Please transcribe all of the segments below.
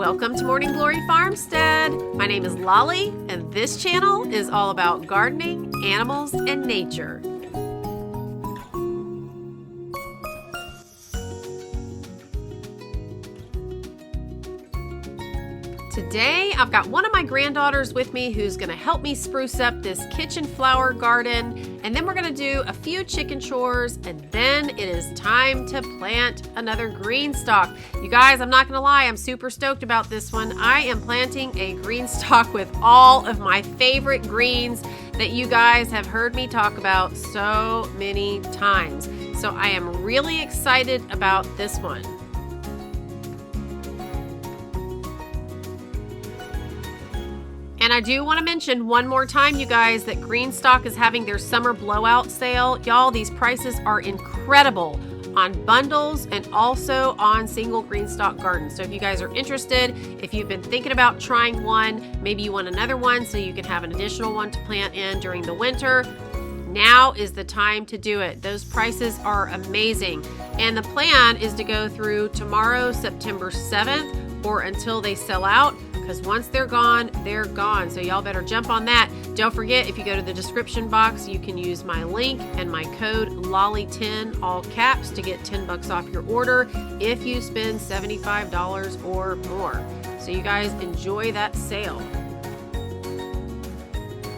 Welcome to Morning Glory Farmstead. My name is Lolly, and this channel is all about gardening, animals, and nature. Today, I've got one of my granddaughters with me who's going to help me spruce up this kitchen flower garden, and then we're going to do a few chicken chores, and then it is time to plant another GreenStalk. You guys, I'm not going to lie, I'm super stoked about this one. I am planting a GreenStalk with all of my favorite greens that you guys have heard me talk about so many times. So I am really excited about this one. And I do want to mention one more time, you guys, that GreenStalk is having their summer blowout sale. Y'all, these prices are incredible on bundles and also on single GreenStalk gardens. So if you guys are interested, if you've been thinking about trying one, maybe you want another one so you can have an additional one to plant in during the winter, now is the time to do it. Those prices are amazing. And the plan is to go through tomorrow, September 7th, or until they sell out. Because once they're gone, they're gone. So y'all better jump on that. Don't forget, if you go to the description box, you can use my link and my code LOLLY10, all caps, to get $10 off your order if you spend $75 or more. So you guys enjoy that sale.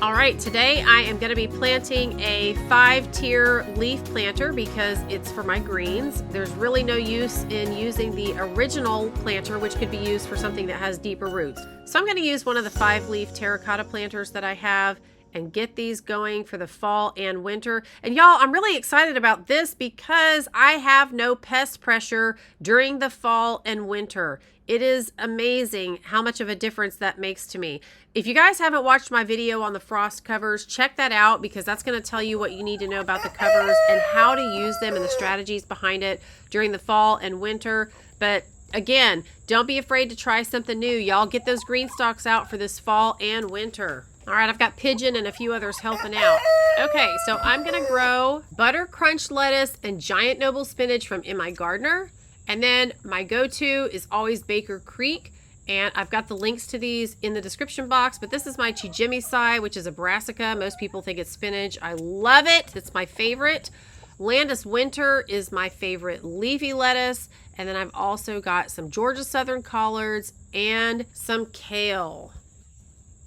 All right, today I am going to be planting a 5-tier leaf planter because it's for my greens. There's really no use in using the original planter, which could be used for something that has deeper roots. So I'm going to use one of the 5-leaf terracotta planters that I have and get these going for the fall and winter. And y'all, I'm really excited about this because I have no pest pressure during the fall and winter. It is amazing how much of a difference that makes to me. If you guys haven't watched my video on the frost covers, check that out because that's going to tell you what you need to know about the covers and how to use them and the strategies behind it during the fall and winter. But again, don't be afraid to try something new. Y'all get those GreenStalks out for this fall and winter. All right, I've got Pigeon and a few others helping out. Okay, so I'm going to grow butter crunch lettuce and giant noble spinach from In My Gardener. And then my go-to is always Baker Creek. And I've got the links to these in the description box. But this is my Chigemisai, which is a brassica. Most people think it's spinach. I love it. It's my favorite. Landis Winter is my favorite leafy lettuce. And then I've also got some Georgia Southern collards and some kale.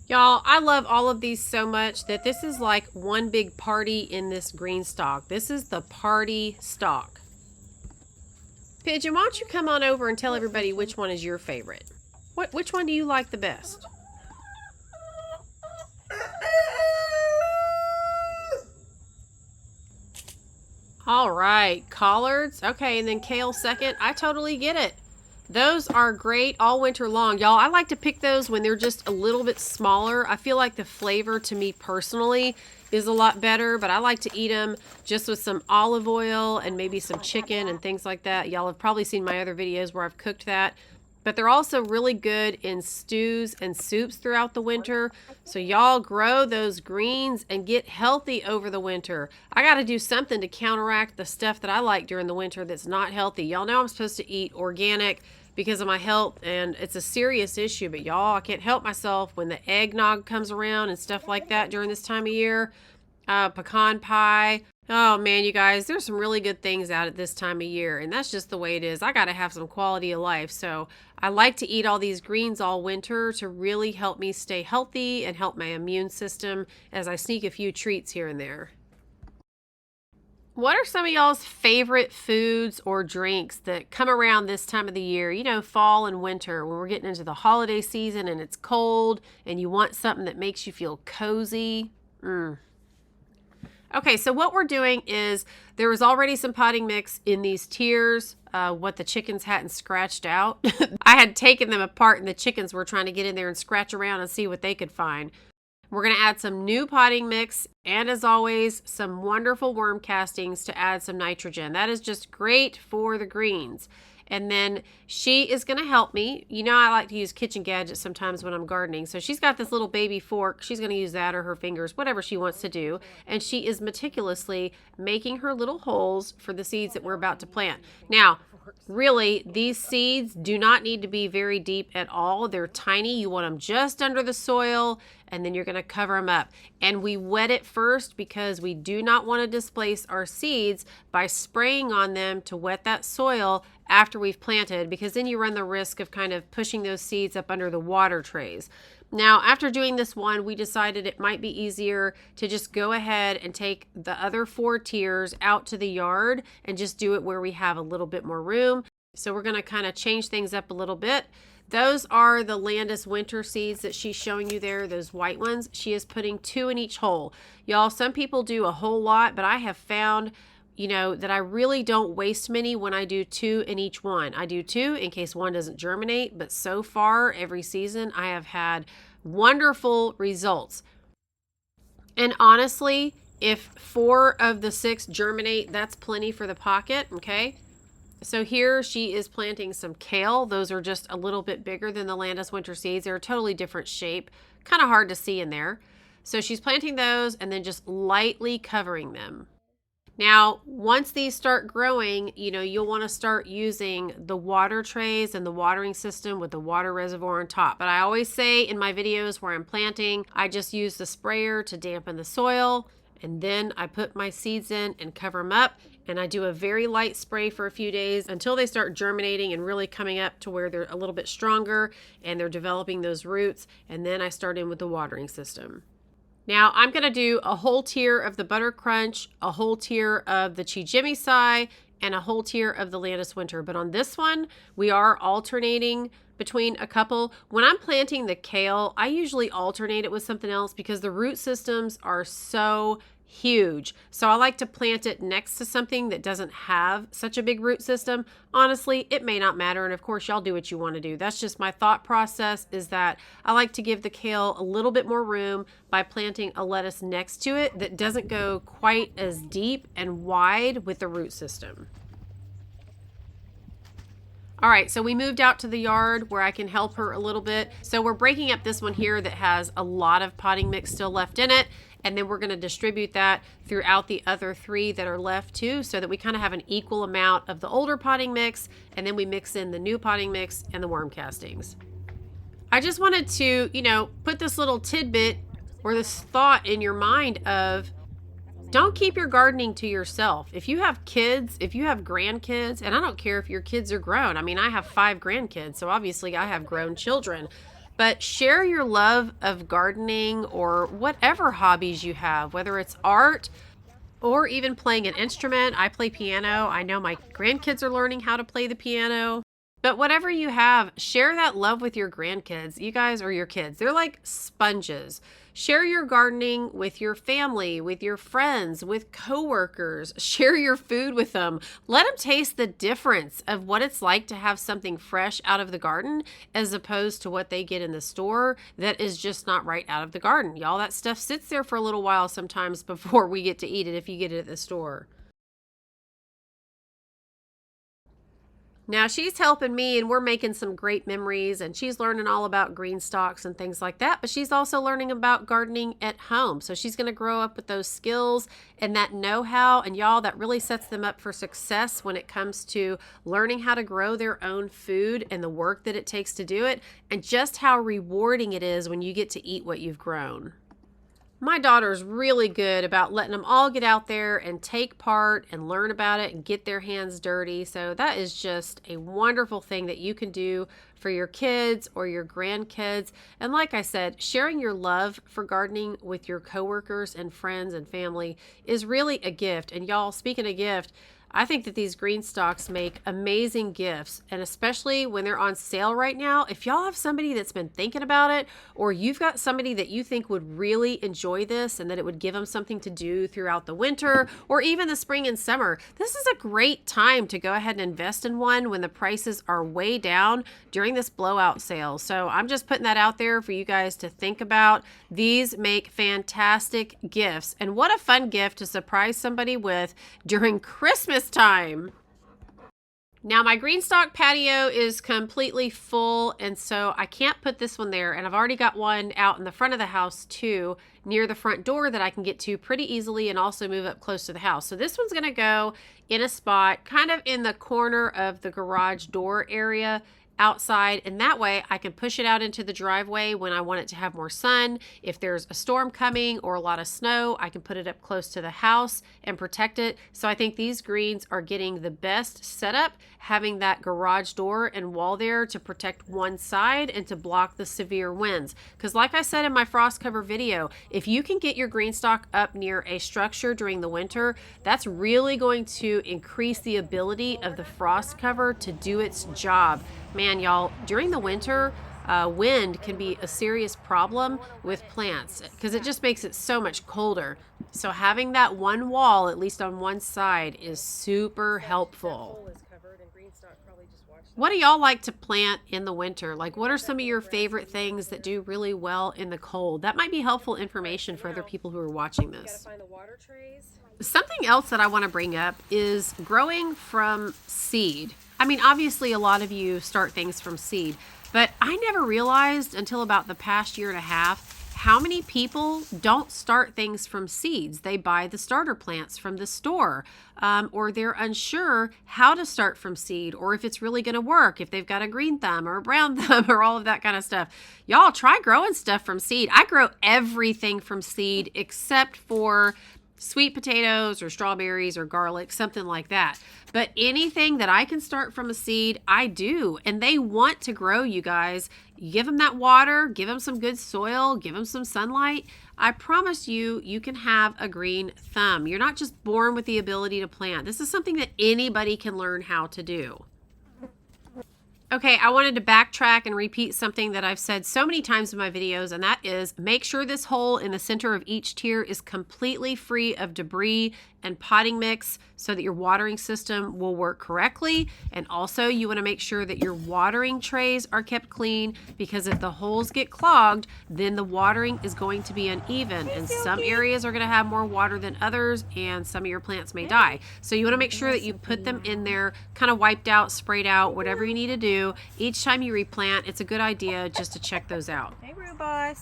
Y'all, I love all of these so much that this is like one big party in this GreenStalk. This is the party stalk. Pigeon, why don't you come on over and tell everybody which one is your favorite? Which one do you like the best? All right, collards. Okay, and then kale second. I totally get it. Those are great all winter long. Y'all, I like to pick those when they're just a little bit smaller. I feel like the flavor to me personally is a lot better, but I like to eat them just with some olive oil and maybe some chicken and things like that. Y'all have probably seen my other videos where I've cooked that. But they're also really good in stews and soups throughout the winter. So y'all grow those greens and get healthy over the winter. I got to do something to counteract the stuff that I like during the winter that's not healthy. Y'all know I'm supposed to eat organic because of my health, and it's a serious issue. But y'all, I can't help myself when the eggnog comes around and stuff like that during this time of year. Pecan pie. Oh man, you guys, there's some really good things out at this time of year, and that's just the way it is. I got to have some quality of life. So I like to eat all these greens all winter to really help me stay healthy and help my immune system as I sneak a few treats here and there. What are some of y'all's favorite foods or drinks that come around this time of the year? You know, fall and winter, when we're getting into the holiday season and it's cold and you want something that makes you feel cozy. Okay, so what we're doing is there was already some potting mix in these tiers, what the chickens hadn't scratched out. I had taken them apart and the chickens were trying to get in there and scratch around and see what they could find. We're going to add some new potting mix and, as always, some wonderful worm castings to add some nitrogen. That is just great for the greens. And then she is going to help me. You know, I like to use kitchen gadgets sometimes when I'm gardening. So she's got this little baby fork. She's going to use that or her fingers, whatever she wants to do. And she is meticulously making her little holes for the seeds that we're about to plant. Now, Really, these seeds do not need to be very deep at all. They're tiny. You want them just under the soil, and then you're going to cover them up. And we wet it first because we do not want to displace our seeds by spraying on them to wet that soil after we've planted, because then you run the risk of kind of pushing those seeds up under the water trays. Now, after doing this one, we decided it might be easier to just go ahead and take the other 4 tiers out to the yard and just do it where we have a little bit more room. So we're going to kind of change things up a little bit. Those are the Landis winter seeds that she's showing you there, those white ones. She is putting 2 in each hole. Y'all, some people do a whole lot, but I have found that I really don't waste many when I do 2 in each one. I do 2 in case one doesn't germinate, but so far every season I have had wonderful results. And honestly, if 4 of the 6 germinate, that's plenty for the pocket, okay? So here she is planting some kale. Those are just a little bit bigger than the Landis winter seeds. They're a totally different shape, kind of hard to see in there. So she's planting those and then just lightly covering them. Now, once these start growing, you'll want to start using the water trays and the watering system with the water reservoir on top. But I always say in my videos where I'm planting, I just use the sprayer to dampen the soil, and then I put my seeds in and cover them up, and I do a very light spray for a few days until they start germinating and really coming up to where they're a little bit stronger and they're developing those roots, and then I start in with the watering system. Now I'm going to do a whole tier of the Butter Crunch, a whole tier of the Chijimisai, and a whole tier of the Landis Winter. But on this one, we are alternating between a couple. When I'm planting the kale, I usually alternate it with something else because the root systems are so huge. So I like to plant it next to something that doesn't have such a big root system. Honestly, it may not matter. And of course, y'all do what you want to do. That's just my thought process, is that I like to give the kale a little bit more room by planting a lettuce next to it that doesn't go quite as deep and wide with the root system. All right, so we moved out to the yard where I can help her a little bit. So we're breaking up this one here that has a lot of potting mix still left in it. And then we're going to distribute that throughout the other 3 that are left too, so that we kind of have an equal amount of the older potting mix, and then we mix in the new potting mix and the worm castings. I just wanted to, put this little tidbit or this thought in your mind of, don't keep your gardening to yourself. If you have kids, if you have grandkids, and I don't care if your kids are grown. I mean, I have 5 grandkids, so obviously I have grown children. But share your love of gardening or whatever hobbies you have, whether it's art or even playing an instrument. I play piano. I know my grandkids are learning how to play the piano. But whatever you have, share that love with your grandkids. You guys are your kids. They're like sponges. Share your gardening with your family, with your friends, with coworkers. Share your food with them. Let them taste the difference of what it's like to have something fresh out of the garden as opposed to what they get in the store that is just not right out of the garden. Y'all, that stuff sits there for a little while sometimes before we get to eat it if you get it at the store. Now she's helping me and we're making some great memories, and she's learning all about green stalks and things like that, but she's also learning about gardening at home. So she's going to grow up with those skills and that know-how, and y'all, that really sets them up for success when it comes to learning how to grow their own food and the work that it takes to do it, and just how rewarding it is when you get to eat what you've grown. My daughter's really good about letting them all get out there and take part and learn about it and get their hands dirty. So that is just a wonderful thing that you can do for your kids or your grandkids. And like I said, sharing your love for gardening with your coworkers and friends and family is really a gift. And y'all, speaking of gift, I think that these green stalks make amazing gifts, and especially when they're on sale right now. If y'all have somebody that's been thinking about it, or you've got somebody that you think would really enjoy this and that it would give them something to do throughout the winter or even the spring and summer, this is a great time to go ahead and invest in one when the prices are way down during this blowout sale. So I'm just putting that out there for you guys to think about. These make fantastic gifts, and what a fun gift to surprise somebody with during Christmas time. Now my GreenStalk patio is completely full, and so I can't put this one there, and I've already got one out in the front of the house too, near the front door that I can get to pretty easily and also move up close to the house. So this one's gonna go in a spot kind of in the corner of the garage door area outside, and that way I can push it out into the driveway when I want it to have more sun. If there's a storm coming or a lot of snow, I can put it up close to the house and protect it. So I think these greens are getting the best setup, having that garage door and wall there to protect one side and to block the severe winds. Because like I said in my frost cover video, if you can get your GreenStalk up near a structure during the winter, that's really going to increase the ability of the frost cover to do its job. Man, y'all, during the winter, wind can be a serious problem with plants because it just makes it so much colder. So having that one wall, at least on one side, is super helpful. What do y'all like to plant in the winter? Like, what are some of your favorite things that do really well in the cold? That might be helpful information for other people who are watching this. Something else that I want to bring up is growing from seed. I mean, obviously a lot of you start things from seed, but I never realized until about the past year and a half how many people don't start things from seeds. They buy the starter plants from the store, or they're unsure how to start from seed, or if it's really going to work, if they've got a green thumb or a brown thumb or all of that kind of stuff. Y'all try growing stuff from seed. I grow everything from seed except for sweet potatoes or strawberries or garlic, something like that. But anything that I can start from a seed, I do. And they want to grow, you guys. You give them that water, give them some good soil, give them some sunlight. I promise you, you can have a green thumb. You're not just born with the ability to plant. This is something that anybody can learn how to do. Okay, I wanted to backtrack and repeat something that I've said so many times in my videos, and that is make sure this hole in the center of each tier is completely free of debris and potting mix so that your watering system will work correctly. And also you want to make sure that your watering trays are kept clean, because if the holes get clogged, then the watering is going to be uneven, and some areas are going to have more water than others, and some of your plants may die. So you want to make sure that you put them in there kind of wiped out, sprayed out, whatever you need to do. Each time you replant, it's a good idea just to check those out. Hey, Boss.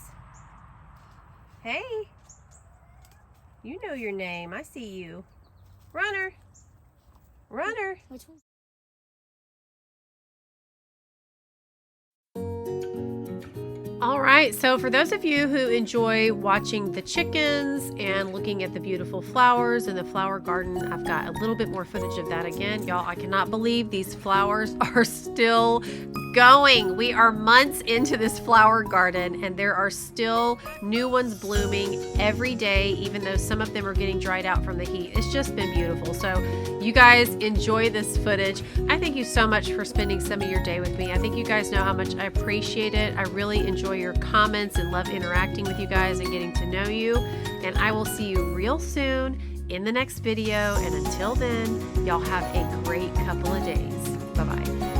Hey. You know your name. I see you. Runner. Runner. Which one? All right, so for those of you who enjoy watching the chickens and looking at the beautiful flowers in the flower garden, I've got a little bit more footage of that again. Y'all, I cannot believe these flowers are still going. We are months into this flower garden and there are still new ones blooming every day, even though some of them are getting dried out from the heat. It's just been beautiful. So you guys enjoy this footage. I thank you so much for spending some of your day with me. I think you guys know how much I appreciate it. I really enjoy your comments and love interacting with you guys and getting to know you. And I will see you real soon in the next video. And until then, y'all have a great couple of days. Bye-bye.